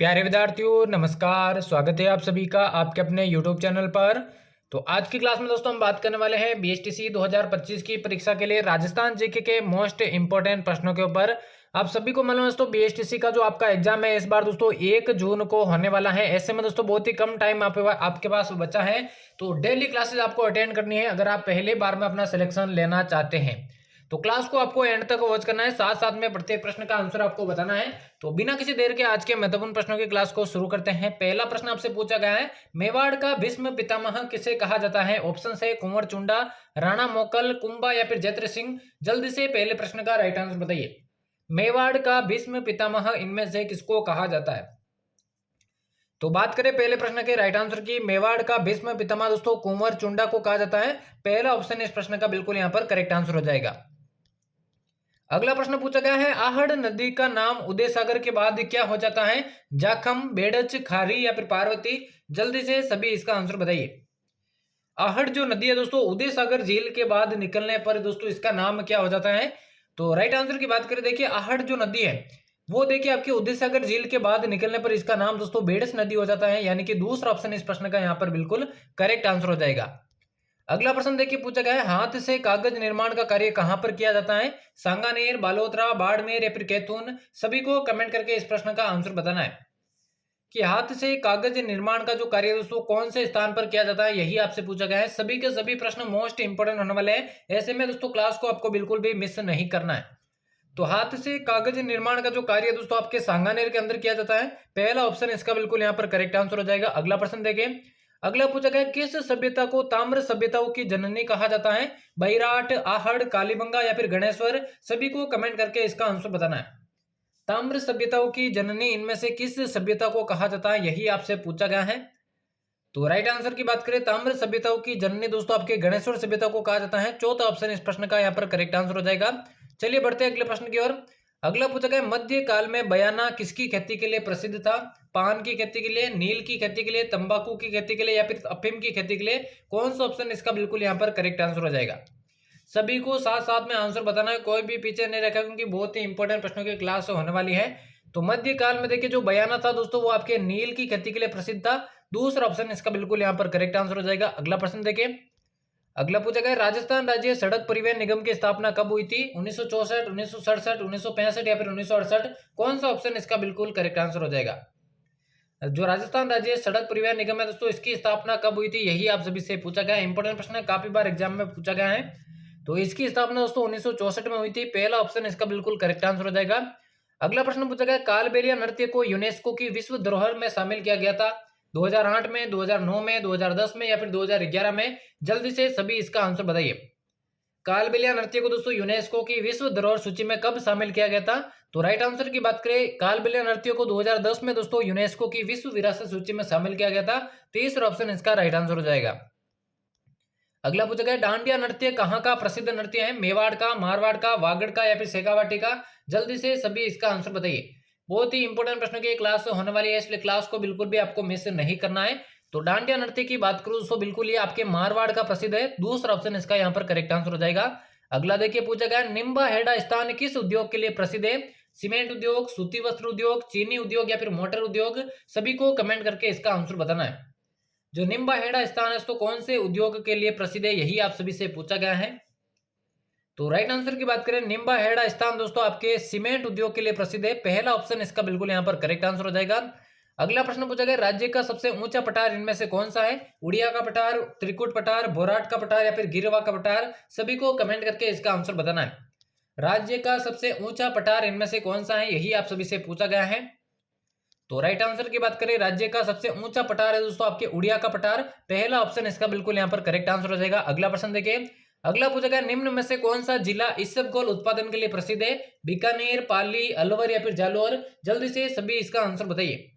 प्यारे विद्यार्थियों नमस्कार। स्वागत है आप सभी का आपके अपने YouTube चैनल पर। तो आज की क्लास में दोस्तों हम बात करने वाले हैं बीएसटीसी 2025 की परीक्षा के लिए राजस्थान जीके के मोस्ट इंपोर्टेंट प्रश्नों के ऊपर। आप सभी को मालूम है दोस्तों बीएसटीसी का जो आपका एग्जाम है इस बार दोस्तों 1 जून को होने वाला है। ऐसे में दोस्तों बहुत ही कम टाइम आपके पास बचा है, तो डेली क्लासेस आपको अटेंड करनी है अगर आप पहली बार में अपना सिलेक्शन लेना चाहते हैं। तो क्लास को आपको एंड तक वॉच करना है, साथ साथ में प्रत्येक प्रश्न का आंसर आपको बताना है। तो बिना किसी देर के आज के महत्वपूर्ण प्रश्नों की क्लास को शुरू करते हैं। पहला प्रश्न आपसे पूछा गया है, मेवाड़ का भीष्म पितामह किसे कहा जाता है? ऑप्शन है कुंवर चुंडा, राणा मोकल, कुंभा या फिर जयद्रथ सिंह। जल्दी से पहले प्रश्न का राइट आंसर बताइए। मेवाड़ का भीष्म पितामह इनमें से किसको कहा जाता है? तो बात करें पहले प्रश्न के राइट आंसर की, मेवाड़ का भीष्म पितामह दोस्तों कुंवर चुंडा को कहा जाता है। पहला ऑप्शन इस प्रश्न का बिल्कुल यहाँ पर करेक्ट आंसर हो जाएगा। अगला प्रश्न पूछा गया है, आहड़ नदी का नाम उदय सागर के बाद क्या हो जाता है? जाखम, बेड़च, खारी या फिर पार्वती। जल्दी से सभी इसका आंसर बताइए। आहड़ जो नदी है दोस्तों उदय सागर झील के बाद निकलने पर दोस्तों इसका नाम क्या हो जाता है? तो राइट आंसर की बात करें, देखिए आहड़ जो नदी है वो देखिए आपकी उदय सागर झील के बाद निकलने पर इसका नाम दोस्तों बेड़स नदी हो जाता है, यानी कि दूसरा ऑप्शन इस प्रश्न का यहाँ पर बिल्कुल करेक्ट आंसर हो जाएगा। अगला प्रश्न देखिए पूछा गया है, हाथ से कागज निर्माण का कार्य कहां पर किया जाता है? सांगानेर, बालोतरा, बाड़मेर या फिर कैथून। सभी को कमेंट करके इस प्रश्न का आंसर बताना है कि हाथ से कागज निर्माण का जो कार्य है दोस्तों कौन से स्थान पर किया जाता है, यही आपसे पूछा गया है। सभी के सभी प्रश्न मोस्ट इंपोर्टेंट होने वाले हैं, ऐसे में दोस्तों क्लास को आपको बिल्कुल भी मिस नहीं करना है। तो हाथ से कागज निर्माण का जो कार्य है दोस्तों आपके सांगानेर के अंदर किया जाता है। पहला ऑप्शन इसका बिल्कुल यहाँ पर करेक्ट आंसर हो जाएगा। अगला प्रश्न देखें, अगला पूछा गया, किस सभ्यता को ताम्र सभ्यताओं की जननी कहा जाता है? बैराट, आहड़, कालीबंगा या फिर गणेश्वर। सभी को कमेंट करके इसका आंसर बताना है। ताम्र सभ्यताओं की जननी इनमें से किस सभ्यता को कहा जाता है, यही आपसे पूछा गया है। तो राइट आंसर की बात करें, ताम्र सभ्यताओं की जननी दोस्तों आपके गणेश्वर सभ्यता को कहा जाता है। चौथा ऑप्शन इस प्रश्न का यहाँ पर करेक्ट आंसर हो जाएगा। चलिए बढ़ते हैं अगले प्रश्न की ओर। अगला पूछा गया, मध्य काल में बयाना किसकी खेती के लिए प्रसिद्ध था? पान की खेती के लिए, नील की खेती के लिए, तंबाकू की खेती के लिए या फिर अफीम की खेती के लिए। कौन सा ऑप्शन इसका बिल्कुल यहाँ पर करेक्ट आंसर हो जाएगा? सभी को साथ साथ में आंसर बताना है, कोई भी पीछे नहीं रखा, क्योंकि बहुत ही इंपॉर्टेंट प्रश्नों की क्लास होने वाली है। तो मध्य काल में देखिए जो बयाना था दोस्तों वो आपके नील की खेती के लिए प्रसिद्ध था। दूसरा ऑप्शन इसका बिल्कुल यहाँ पर करेक्ट आंसर हो जाएगा। अगला प्रश्न देखिए, अगला पूछा गया, राजस्थान राज्य सड़क परिवहन निगम की स्थापना कब हुई थी? 1964, 1967, 1965 या फिर 1968। कौन सा ऑप्शन इसका बिल्कुल करेक्ट आंसर हो जाएगा? जो राजस्थान राज्य सड़क परिवहन निगम है दोस्तों इसकी स्थापना कब हुई थी, यही आप सभी से पूछा गया है। इंपॉर्टेंट प्रश्न है, काफी बार एग्जाम में पूछा गया है। तो इसकी स्थापना दोस्तों 1964 में हुई थी। पहला ऑप्शन इसका बिल्कुल करेक्ट आंसर हो जाएगा। अगला प्रश्न पूछा गया, कालबेलिया नृत्य को यूनेस्को की विश्व धरोहर में शामिल किया गया था 2008 में, 2009 में, 2010 में या फिर 2011 में। जल्दी से सभी इसका आंसर बताइए। कालबेलिया नृत्य को दोस्तों यूनेस्को की विश्व धरोहर सूची में कब शामिल किया गया था? तो राइट आंसर की बात करें, कालबेलिया नृत्य को 2010 में दोस्तों यूनेस्को की विश्व विरासत सूची में शामिल किया गया था। तीसरा ऑप्शन इसका राइट आंसर हो जाएगा। अगला पूछा गया, डांडिया नृत्य कहाँ का प्रसिद्ध नृत्य है? मेवाड़ का, मारवाड़ का, वागड़ का या फिर शेखावाटी का। जल्दी से सभी इसका आंसर बताइए। बहुत ही इंपॉर्टेंट प्रश्नों की क्लास होने वाली है, इसलिए क्लास को बिल्कुल भी आपको मिस नहीं करना है। तो डांडिया नृत्य की बात करूं दोस्तों बिल्कुल ये आपके मारवाड़ का प्रसिद्ध है। दूसरा ऑप्शन इसका यहाँ पर करेक्ट आंसर हो जाएगा। अगला देखिए पूछा गया, निम्बा हेड़ा स्थान किस उद्योग के लिए प्रसिद्ध है? सीमेंट उद्योग, सूती वस्त्र उद्योग, चीनी उद्योग या फिर मोटर उद्योग। सभी को कमेंट करके इसका आंसर बताना है। जो निम्बा हेड़ा स्थान है तो कौन से उद्योग के लिए प्रसिद्ध है, यही आप सभी से पूछा गया है। तो राइट आंसर की बात करें, निम्बा हेड़ा स्थान दोस्तों आपके सीमेंट उद्योग के लिए प्रसिद्ध है। पहला ऑप्शन इसका बिल्कुल यहाँ पर करेक्ट आंसर हो जाएगा। अगला प्रश्न पूछा गया, राज्य का सबसे ऊंचा पठार इनमें से कौन सा है? उड़िया का पठार, त्रिकुट पठार, बोराट का पठार या फिर गिरवा का पठार। सभी को कमेंट करके इसका आंसर बताना है। राज्य का सबसे ऊंचा पठार इनमें से कौन सा है, यही आप सभी से पूछा गया है। तो राइट आंसर की बात करें, राज्य का सबसे ऊंचा पठार है दोस्तों आपके उड़िया का पठार। पहला ऑप्शन इसका बिल्कुल यहाँ पर करेक्ट आंसर हो जाएगा। अगला प्रश्न देखिए, अगला पूछा गया, निम्न में से कौन सा जिला इसबगोल उत्पादन के लिए प्रसिद्ध है? बीकानेर, पाली, अलवर या फिर जालोर। जल्दी से सभी इसका आंसर बताइए।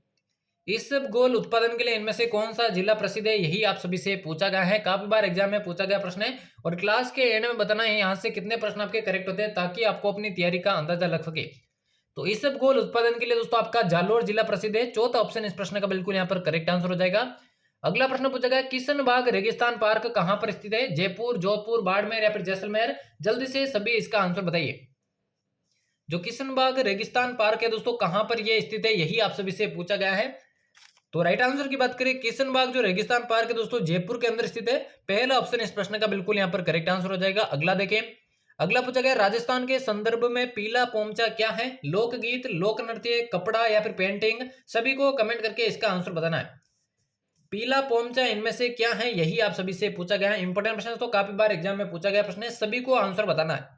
इसबगोल उत्पादन के लिए इनमें से कौन सा जिला प्रसिद्ध है, यही आप सभी से पूछा गया है। काफी बार एग्जाम में पूछा गया प्रश्न है, और क्लास के एंड में बताना है यहाँ से कितने प्रश्न आपके करेक्ट होते हैं, ताकि आपको अपनी तैयारी का अंदाजा लग सके। तो इसबगोल उत्पादन के लिए दोस्तों आपका जालोर जिला प्रसिद्ध है। चौथा ऑप्शन इस प्रश्न का बिल्कुल यहाँ पर करेक्ट आंसर हो जाएगा। अगला प्रश्न पूछा गया, किशनबाग रेगिस्तान पार्क कहां पर स्थित है? जयपुर, जोधपुर, बाड़मेर या फिर जैसलमेर। जल्दी से सभी इसका आंसर बताइए। जो किशनबाग रेगिस्तान पार्क है दोस्तों कहां पर यह स्थित है, यही आप सभी से पूछा गया है। तो राइट आंसर की बात करें, किशनबाग जो रेगिस्तान पार्क है दोस्तों जयपुर के अंदर स्थित है। पहला ऑप्शन इस प्रश्न का बिल्कुल यहां पर करेक्ट आंसर हो जाएगा। अगला देखें, अगला पूछा गया राजस्थान के संदर्भ में पीला पोमचा क्या है? लोकगीत, लोक नृत्य, कपड़ा या फिर पेंटिंग? सभी को कमेंट करके इसका आंसर बताना है। पीला पोमचा इनमें से क्या है, यही आप सभी से पूछा गया है। इंपॉर्टेंट प्रश्न तो काफी बार एग्जाम में पूछा गया प्रश्न है, सभी को आंसर बताना है।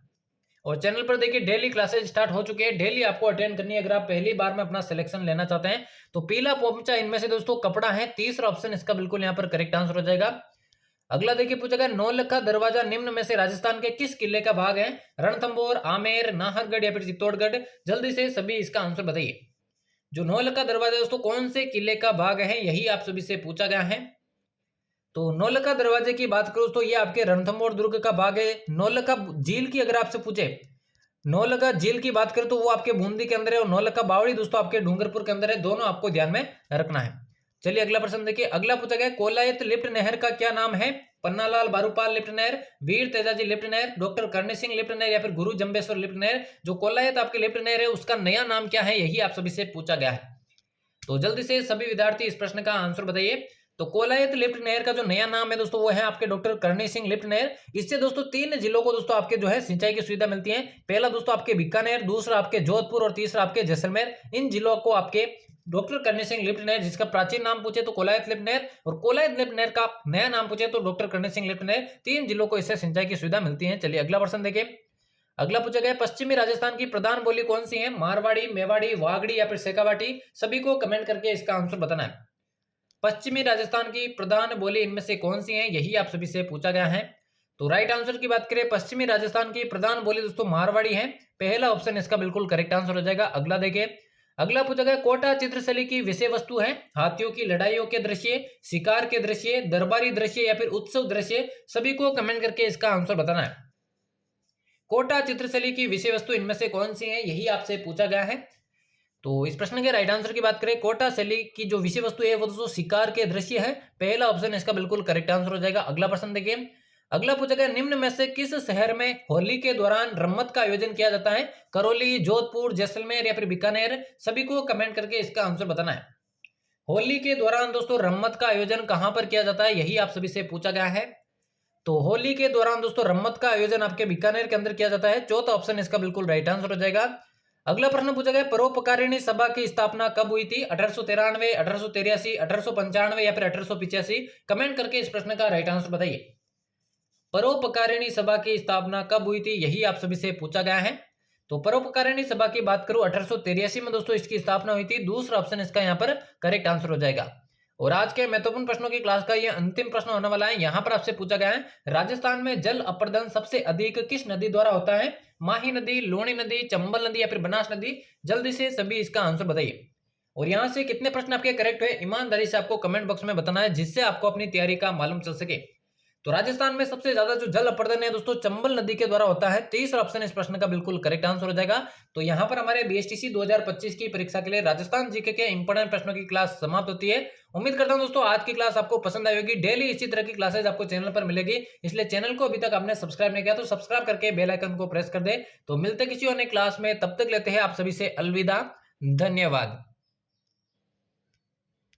और चैनल पर देखिए डेली क्लासेज स्टार्ट हो चुके हैं, डेली आपको अटेंड करनी है अगर आप पहली बार में अपना सिलेक्शन लेना चाहते हैं। तो पीला पोमचा इनमें से दोस्तों कपड़ा है, तीसरा ऑप्शन इसका बिल्कुल यहाँ पर करेक्ट आंसर हो जाएगा। अगला देखिए पूछा गया नौलखा दरवाजा निम्न में से राजस्थान के किस किले का भाग है? रणथंभौर, आमेर, नाहरगढ़ या फिर चित्तौड़गढ़? जल्दी से सभी इसका आंसर बताइए। जो नौलखा दरवाजा दोस्तों कौन से किले का भाग है, यही आप सभी से पूछा गया है। तो नौलखा दरवाजे की बात करूं तो ये आपके रणथंभौर दुर्ग का भाग है। नौलखा झील की अगर आपसे पूछे, नौलखा झील की बात करें तो वो आपके बूंदी के अंदर है, और नौलखा बावड़ी दोस्तों आपके डूंगरपुर के अंदर है। दोनों आपको ध्यान में रखना है। चलिए अगला प्रश्न देखिए। अगला पूछा गया कोलायत लिफ्ट नहर का क्या नाम है? पन्नालाल बारूपाल लिफ्ट नहर, वीर तेजाजी लिफ्ट नहर, डॉक्टर करणी सिंह लिफ्ट नहर या फिर गुरु जंबेश्वर लिफ्ट नहर? जो कोलायत आपके लिफ्ट नहर है उसका नया नाम क्या है, यही आप सभी से पूछा गया है। तो जल्दी से सभी विद्यार्थी इस प्रश्न का आंसर बताइए। तो कोलायत लिफ्ट नहर का जो नया नाम है दोस्तों वो है आपके डॉक्टर करणी सिंह लिफ्ट नहर। इससे दोस्तों 3 जिलों को दोस्तों आपके जो है सिंचाई की सुविधा मिलती है। पहला दोस्तों आपके बीकानेर, दूसरा आपके जोधपुर और तीसरा आपके जैसलमेर। इन जिलों को आपके डॉक्टर करणी सिंह लिफ्ट नहर, जिसका प्राचीन नाम पूछे तो कोलायत लिफ्ट नहर, और कोलायत लिफ्ट नहर का नया नाम पूछे तो डॉक्टर करणी सिंह लिफ्ट नहर। 3 जिलों को इससे सिंचाई की सुविधा मिलती है। चलिए अगला प्रश्न देखिए। अगला पूछा गया पश्चिमी राजस्थान की प्रधान बोली कौन सी है? मारवाड़ी, मेवाड़ी, वागड़ी या फिर शेखावाटी? सभी को कमेंट करके इसका आंसर बताना है। पश्चिमी राजस्थान की प्रधान बोली इनमें से कौन सी है, यही आप सभी से पूछा गया है। तो राइट आंसर की बात करें, पश्चिमी राजस्थान की प्रधान बोली दोस्तों मारवाड़ी है। पहला ऑप्शन इसका बिल्कुल करेक्ट आंसर हो जाएगा। अगला देखिए। अगला पूछा गया कोटा चित्रशैली की विषय वस्तु है? हाथियों की लड़ाइयों के दृश्य, शिकार के दृश्य, दरबारी दृश्य या फिर उत्सव दृश्य? सभी को कमेंट करके इसका आंसर बताना है। कोटा चित्रशैली की विषय वस्तु इनमें से कौन सी है, यही आपसे पूछा गया है। तो इस प्रश्न के राइट आंसर की बात करें, कोटा शैली की जो विषय वस्तु है वो दोस्तों शिकार के दृश्य है। पहला ऑप्शन इसका बिल्कुल करेक्ट आंसर हो जाएगा। अगला प्रश्न देखिए। अगला पूछा गया निम्न में से किस शहर में होली के दौरान रम्मत का आयोजन किया जाता है? करौली, जोधपुर, जैसलमेर या फिर बीकानेर? सभी को कमेंट करके इसका आंसर बताना है। होली के दौरान दोस्तों रम्मत का आयोजन कहां पर किया जाता है, यही आप सभी से पूछा गया है। तो होली के दौरान दोस्तों रम्मत का आयोजन आपके बीकानेर के अंदर किया जाता है। चौथा ऑप्शन इसका बिल्कुल राइट आंसर हो जाएगा। अगला प्रश्न पूछा गया परोपकारिणी सभा की स्थापना कब हुई थी? 1893, 1883, 1895 या फिर 1885? कमेंट करके इस प्रश्न का राइट आंसर बताइए। परोपकारिणी सभा की स्थापना कब हुई थी, यही आप सभी से पूछा गया है। तो परोपकारिणी सभा की बात करूं 1883 में दोस्तों इसकी स्थापना हुई थी। दूसरा ऑप्शन इसका यहाँ पर करेक्ट आंसर हो जाएगा। और आज के महत्वपूर्ण प्रश्नों की क्लास का ये अंतिम प्रश्न होने वाला है। यहाँ पर आपसे पूछा गया है राजस्थान में जल अपर्दन सबसे अधिक किस नदी द्वारा होता है? माही नदी, लूणी नदी, चंबल नदी या फिर बनास नदी? जल्दी से सभी इसका आंसर बताइए। और यहाँ से कितने प्रश्न आपके करेक्ट हुए ईमानदारी से आपको कमेंट बॉक्स में बताना है, जिससे आपको अपनी तैयारी का मालूम चल सके। तो राजस्थान में सबसे ज्यादा जो जल अपर्दन है दोस्तों चंबल नदी के द्वारा होता है। तीसरा ऑप्शन इस प्रश्न का बिल्कुल करेक्ट आंसर हो जाएगा। तो यहाँ पर हमारे बीएसटीसी 2025 की परीक्षा के लिए राजस्थान जीके के इंपोर्टेंट प्रश्नों की क्लास समाप्त होती है। उम्मीद करता हूं दोस्तों आज की क्लास आपको पसंद आई होगी। डेली इसी तरह की क्लासेज आपको चैनल पर मिलेगी, इसलिए चैनल को अभी तक आपने सब्सक्राइब नहीं किया तो सब्सक्राइब करके बेल आइकन को प्रेस कर दे। तो मिलते किसी अन्य क्लास में, तब तक लेते हैं आप सभी से अलविदा। धन्यवाद।